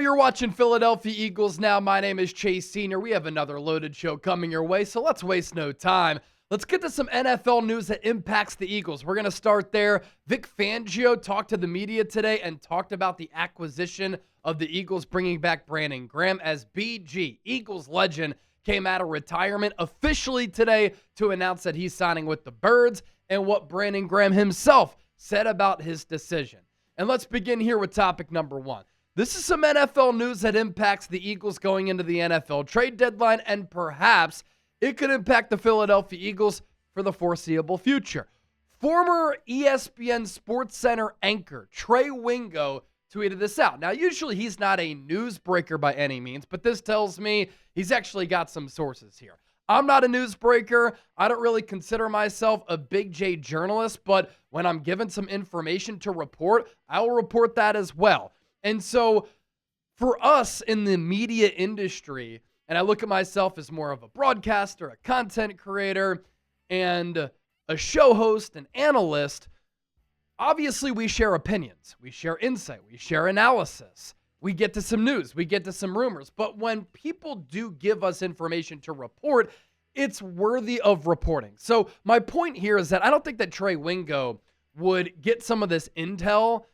you're watching Philadelphia Eagles Now. My name is Chase Sr. We have another loaded show coming your way, so let's waste no time. Let's get to some NFL news that impacts the Eagles. We're going to start there. Vic Fangio talked to the media today and talked about the acquisition of the Eagles bringing back Brandon Graham as BG. Eagles legend came out of retirement officially today to announce that he's signing with the Birds and what Brandon Graham himself said about his decision. And let's begin here with topic number one. This is some NFL news that impacts the Eagles going into the NFL trade deadline, and perhaps it could impact the Philadelphia Eagles for the foreseeable future. Former ESPN SportsCenter anchor Trey Wingo tweeted this out. Now, usually he's not a newsbreaker by any means, but this tells me he's actually got some sources here. I'm not a newsbreaker. I don't really consider myself a big J journalist, but when I'm given some information to report, I will report that as well. And so for us in the media industry, and I look at myself as more of a broadcaster, a content creator, and a show host, an analyst, obviously we share opinions, we share insight, we share analysis, we get to some news, we get to some rumors. But when people do give us information to report, it's worthy of reporting. So my point here is that I don't think that Trey Wingo would get some of this intel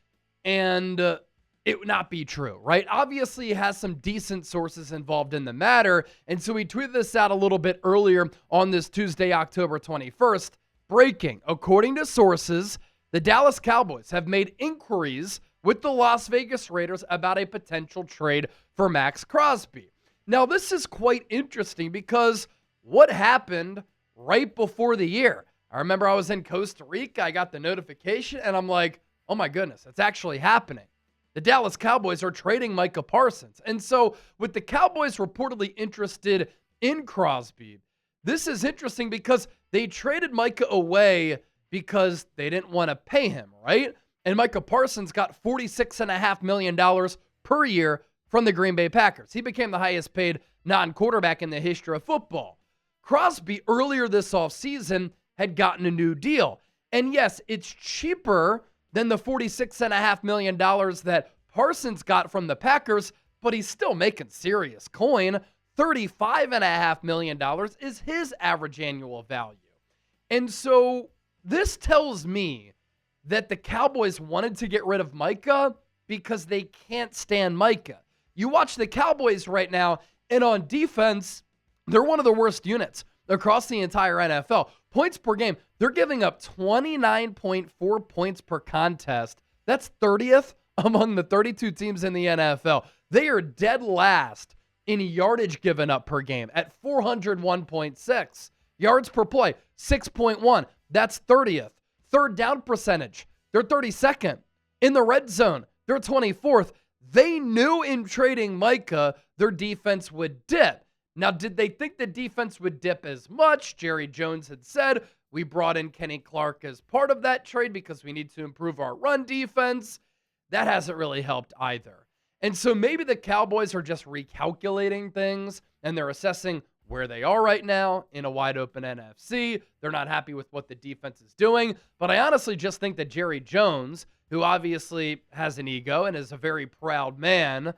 and it would not be true, right? Obviously, he has some decent sources involved in the matter, and so he tweeted this out a little bit earlier on this Tuesday, October 21st. Breaking, according to sources, the Dallas Cowboys have made inquiries with the Las Vegas Raiders about a potential trade for Max Crosby. Now, this is quite interesting because what happened right before the year? I remember I was in Costa Rica, I got the notification, and I'm like, oh my goodness, it's actually happening. The Dallas Cowboys are trading Micah Parsons. And so with the Cowboys reportedly interested in Crosby, this is interesting because they traded Micah away because they didn't want to pay him, right? And Micah Parsons got $46.5 million per year from the Green Bay Packers. He became the highest paid non-quarterback in the history of football. Crosby earlier this offseason had gotten a new deal. And yes, it's cheaper than the $46.5 million that Parsons got from the Packers, but he's still making serious coin. $35.5 million is his average annual value. And so this tells me that the Cowboys wanted to get rid of Micah because they can't stand Micah. You watch the Cowboys right now, and on defense, they're one of the worst units across the entire NFL. Points per game, they're giving up 29.4 points per contest. That's 30th among the 32 teams in the NFL. They are dead last in yardage given up per game at 401.6. Yards per play, 6.1. That's 30th. Third down percentage, they're 32nd. In the red zone, they're 24th. They knew in trading Micah, their defense would dip. Now, did they think the defense would dip as much? Jerry Jones had said, we brought in Kenny Clark as part of that trade because we need to improve our run defense. That hasn't really helped either. And so maybe the Cowboys are just recalculating things and they're assessing where they are right now in a wide open NFC. They're not happy with what the defense is doing. But I honestly just think that Jerry Jones, who obviously has an ego and is a very proud man,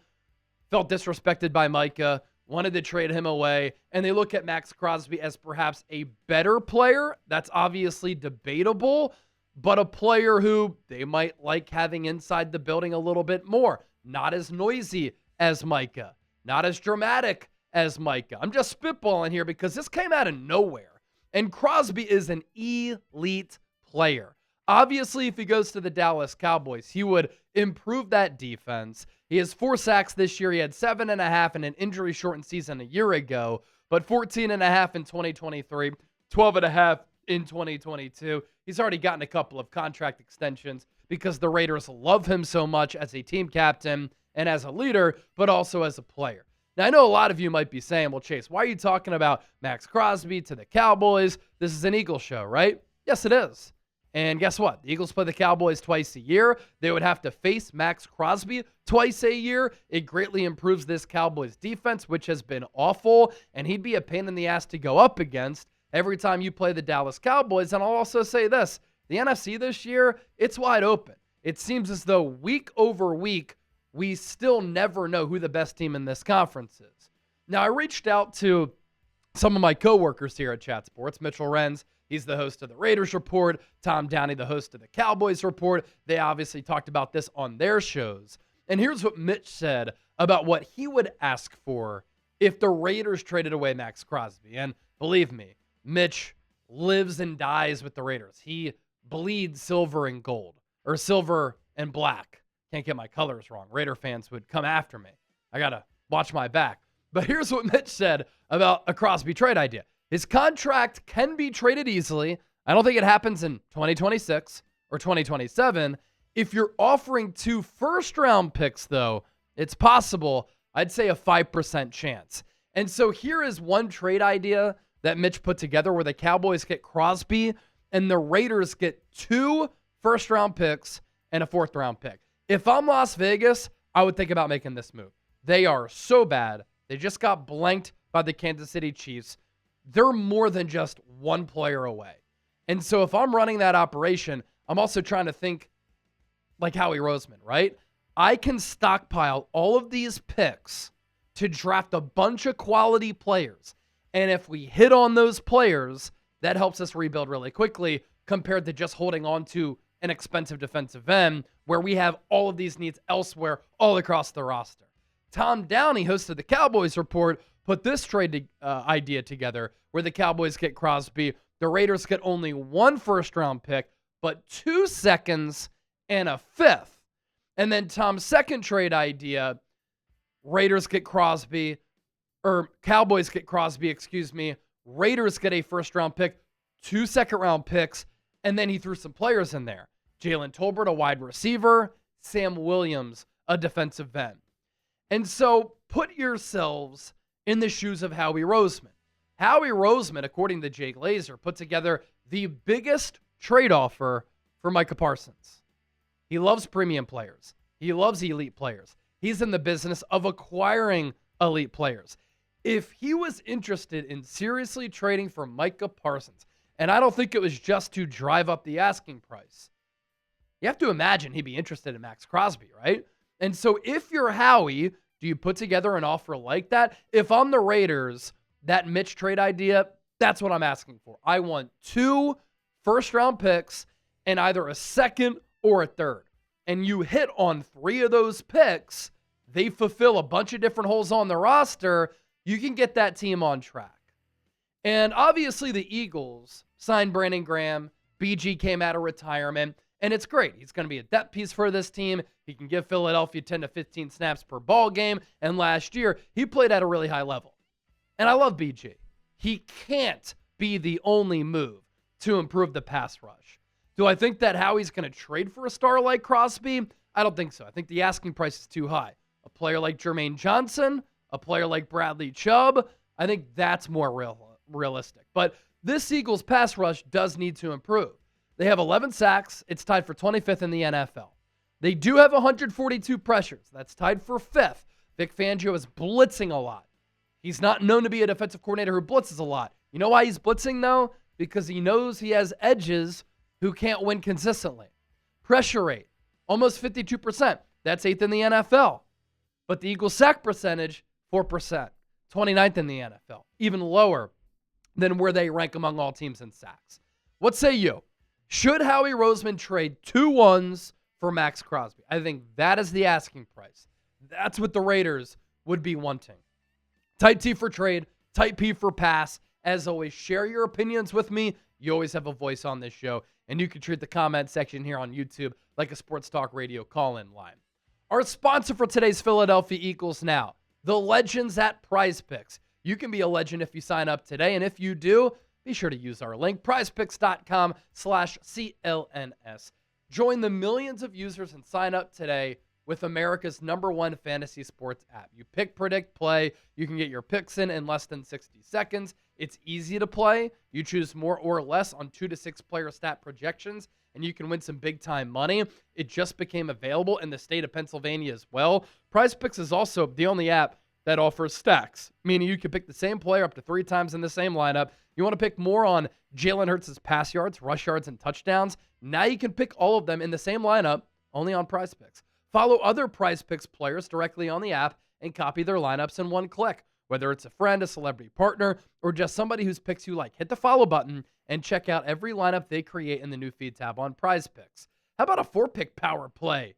felt disrespected by Micah, wanted to trade him away, and they look at Max Crosby as perhaps a better player. That's obviously debatable, but a player who they might like having inside the building a little bit more. Not as noisy as Micah, not as dramatic as Micah. I'm just spitballing here because this came out of nowhere, and Crosby is an elite player. Obviously, if he goes to the Dallas Cowboys, he would improve that defense. He has 4 sacks this year. He had 7.5 in an injury-shortened season a year ago, but 14.5 in 2023, 12.5 in 2022. He's already gotten a couple of contract extensions because the Raiders love him so much as a team captain and as a leader, but also as a player. Now, I know a lot of you might be saying, well, Chase, why are you talking about Max Crosby to the Cowboys? This is an Eagles show, right? Yes, it is. And guess what? The Eagles play the Cowboys twice a year. They would have to face Max Crosby twice a year. It greatly improves this Cowboys defense, which has been awful, and he'd be a pain in the ass to go up against every time you play the Dallas Cowboys. And I'll also say this, the NFC this year, it's wide open. It seems as though week over week, we still never know who the best team in this conference is. Now, I reached out to some of my coworkers here at Chat Sports. Mitchell Renz, he's the host of the Raiders Report. Tom Downey, the host of the Cowboys Report. They obviously talked about this on their shows. And here's what Mitch said about what he would ask for if the Raiders traded away Max Crosby. And believe me, Mitch lives and dies with the Raiders. He bleeds silver and gold, or silver and black. Can't get my colors wrong. Raider fans would come after me. I got to watch my back. But here's what Mitch said about a Crosby trade idea. His contract can be traded easily. I don't think it happens in 2026 or 2027. If you're offering 2 first-round picks, though, it's possible. I'd say a 5% chance. And so here is one trade idea that Mitch put together where the Cowboys get Crosby and the Raiders get 2 first-round picks and a 4th-round pick. If I'm Las Vegas, I would think about making this move. They are so bad. They just got blanked by the Kansas City Chiefs. They're more than just one player away. And so if I'm running that operation, I'm also trying to think like Howie Roseman, right? I can stockpile all of these picks to draft a bunch of quality players. And if we hit on those players, that helps us rebuild really quickly compared to just holding on to an expensive defensive end where we have all of these needs elsewhere all across the roster. Tom Downey, host of the Cowboys Report, put this trade idea together where the Cowboys get Crosby. The Raiders get only 1 first-round pick, but 2 seconds and a 5th. And then Tom's second trade idea, Raiders get Crosby, or Cowboys get Crosby, Raiders get a first-round pick, 2 second-round picks, and then he threw some players in there. Jalen Tolbert, a wide receiver, Sam Williams, a defensive end. And so put yourselves in the shoes of Howie Roseman. Howie Roseman, according to Jake Laser, put together the biggest trade offer for Micah Parsons. He loves premium players. He loves elite players. He's in the business of acquiring elite players. If he was interested in seriously trading for Micah Parsons, and I don't think it was just to drive up the asking price, you have to imagine he'd be interested in Max Crosby, right? And so if you're Howie, do you put together an offer like that? If I'm the Raiders, that Mitch trade idea, that's what I'm asking for. I want 2 first-round picks and either a 2nd or a 3rd. And you hit on 3 of those picks, they fulfill a bunch of different holes on the roster, you can get that team on track. And obviously the Eagles signed Brandon Graham. BG came out of retirement. And it's great. He's going to be a depth piece for this team. He can give Philadelphia 10 to 15 snaps per ball game. And last year, he played at a really high level. And I love BG. He can't be the only move to improve the pass rush. Do I think that Howie's going to trade for a star like Crosby? I don't think so. I think the asking price is too high. A player like Jermaine Johnson, a player like Bradley Chubb, I think that's more realistic. But this Eagles pass rush does need to improve. They have 11 sacks. It's tied for 25th in the NFL. They do have 142 pressures. That's tied for 5th. Vic Fangio is blitzing a lot. He's not known to be a defensive coordinator who blitzes a lot. You know why he's blitzing, though? Because he knows he has edges who can't win consistently. Pressure rate, almost 52%. That's 8th in the NFL. But the Eagles sack percentage, 4%. 29th in the NFL. Even lower than where they rank among all teams in sacks. What say you? Should Howie Roseman trade 2 1s for Max Crosby? I think that is the asking price. That's what the Raiders would be wanting. Tight T for trade, tight P for pass. As always, share your opinions with me. You always have a voice on this show, and you can treat the comment section here on YouTube like a Sports Talk Radio call-in line. Our sponsor for today's Philadelphia Eagles now, the legends at PrizePicks. You can be a legend if you sign up today, and if you do, be sure to use our link, prizepicks.com/CLNS. Join the millions of users and sign up today with America's #1 fantasy sports app. You pick, predict, play. You can get your picks in less than 60 seconds. It's easy to play. You choose more or less on 2 to 6 player stat projections, and you can win some big-time money. It just became available in the state of Pennsylvania as well. PrizePicks is also the only app that offers stacks, meaning you can pick the same player up to 3 times in the same lineup. You want to pick more on Jalen Hurts' pass yards, rush yards, and touchdowns? Now you can pick all of them in the same lineup, only on PrizePicks. Follow other PrizePicks players directly on the app and copy their lineups in one click. Whether it's a friend, a celebrity partner, or just somebody whose picks you like, hit the follow button and check out every lineup they create in the new feed tab on PrizePicks. How about a 4-pick power play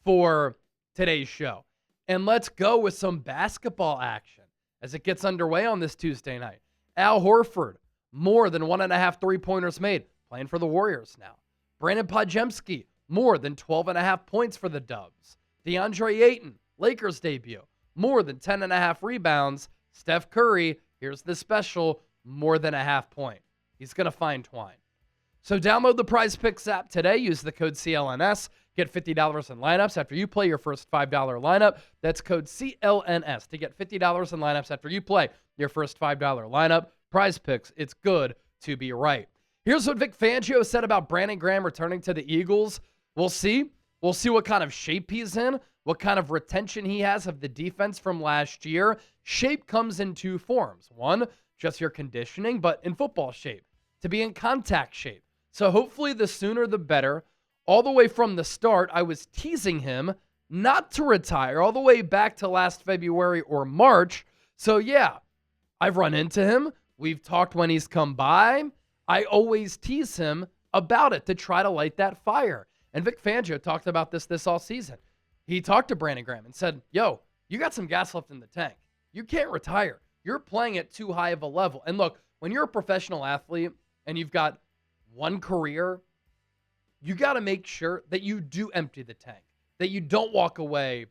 for today's show? And let's go with some basketball action as it gets underway on this Tuesday night. Al Horford, more than 1.5 3-pointers made, playing for the Warriors now. Brandon Podjemski, more than 12.5 points for the Dubs. DeAndre Ayton, Lakers debut, more than 10.5 rebounds. Steph Curry, here's the special, more than a half point. He's going to find Twine. So download the PrizePicks app today. Use the code CLNS. Get $50 in lineups after you play your first $5 lineup. That's code CLNS to get $50 in lineups after you play your first $5 lineup. PrizePicks, it's good to be right. Here's what Vic Fangio said about Brandon Graham returning to the Eagles. We'll see. We'll see what kind of shape he's in, what kind of retention he has of the defense from last year. Shape comes in two forms. One, just your conditioning, but in football shape, to be in contact shape. So hopefully the sooner the better. All the way from the start, I was teasing him not to retire, all the way back to last February or March. So yeah, I've run into him. We've talked when he's come by. I always tease him about it to try to light that fire. And Vic Fangio talked about this all season. He talked to Brandon Graham and said, yo, you got some gas left in the tank. You can't retire. You're playing at too high of a level. And look, when you're a professional athlete and you've got one career, you got to make sure that you do empty the tank, that you don't walk away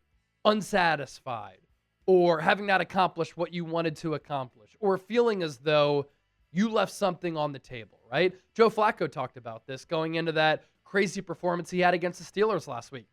unsatisfied or having not accomplished what you wanted to accomplish or feeling as though you left something on the table, right? Joe Flacco talked about this going into that crazy performance he had against the Steelers last week.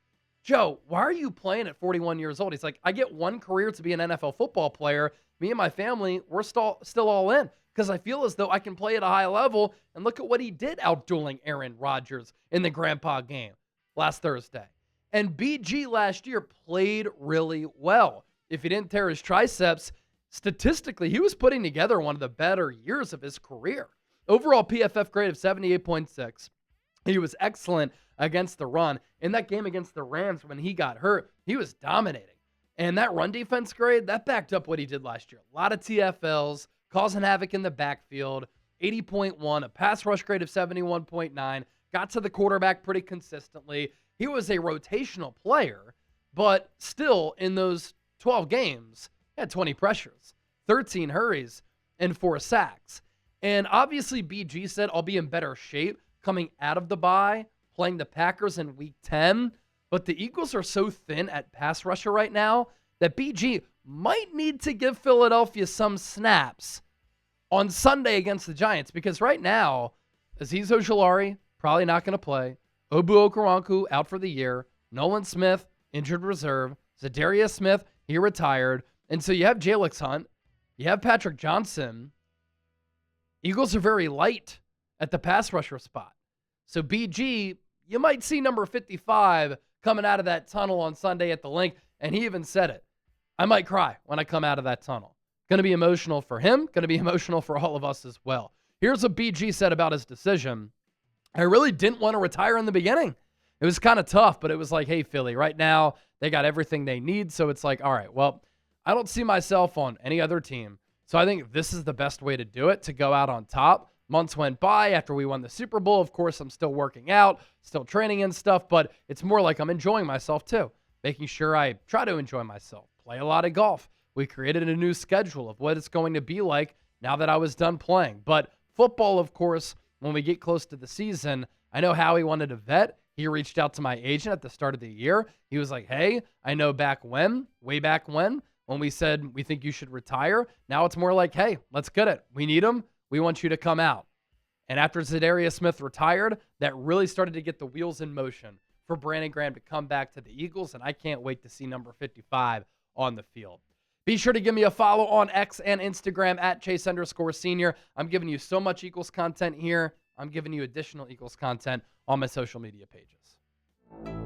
Joe, why are you playing at 41 years old? He's like, I get one career to be an NFL football player. Me and my family, we're still all in because I feel as though I can play at a high level. And look at what he did outdueling Aaron Rodgers in the grandpa game last Thursday. And BG last year played really well. If he didn't tear his triceps, statistically, he was putting together one of the better years of his career. Overall PFF grade of 78.6. He was excellent against the run. In that game against the Rams when he got hurt, he was dominating. And that run defense grade, that backed up what he did last year. A lot of TFLs, causing havoc in the backfield, 80.1, a pass rush grade of 71.9, got to the quarterback pretty consistently. He was a rotational player, but still in those 12 games, he had 20 pressures, 13 hurries, and 4 sacks. And obviously BG said, I'll be in better shape coming out of the bye, playing the Packers in week 10. But the Eagles are so thin at pass rusher right now that BG might need to give Philadelphia some snaps on Sunday against the Giants. Because right now, Azeez Ojulari, probably not going to play. Obu Okoronkwo, out for the year. Nolan Smith, injured reserve. Zadarius Smith, he retired. And so you have Jalix Hunt. You have Patrick Johnson. Eagles are very light at the pass rusher spot. So BG, you might see number 55 coming out of that tunnel on Sunday at the Link, and he even said it. I might cry when I come out of that tunnel. Going to be emotional for him, going to be emotional for all of us as well. Here's what BG said about his decision. I really didn't want to retire in the beginning. It was kind of tough, but it was like, hey, Philly, right now they got everything they need, so it's like, all right, well, I don't see myself on any other team, so I think this is the best way to do it, to go out on top. Months went by after we won the Super Bowl. Of course, I'm still working out, still training and stuff, but it's more like I'm enjoying myself too, making sure I try to enjoy myself, play a lot of golf. We created a new schedule of what it's going to be like now that I was done playing. But football, of course, when we get close to the season, I know Howie wanted a vet. He reached out to my agent at the start of the year. He was like, hey, I know way back when we said we think you should retire. Now it's more like, hey, let's get it. We need him. We want you to come out. And after Zadarius Smith retired, that really started to get the wheels in motion for Brandon Graham to come back to the Eagles, and I can't wait to see number 55 on the field. Be sure to give me a follow on X and Instagram at Chase_Senior. I'm giving you so much Eagles content here. I'm giving you additional Eagles content on my social media pages.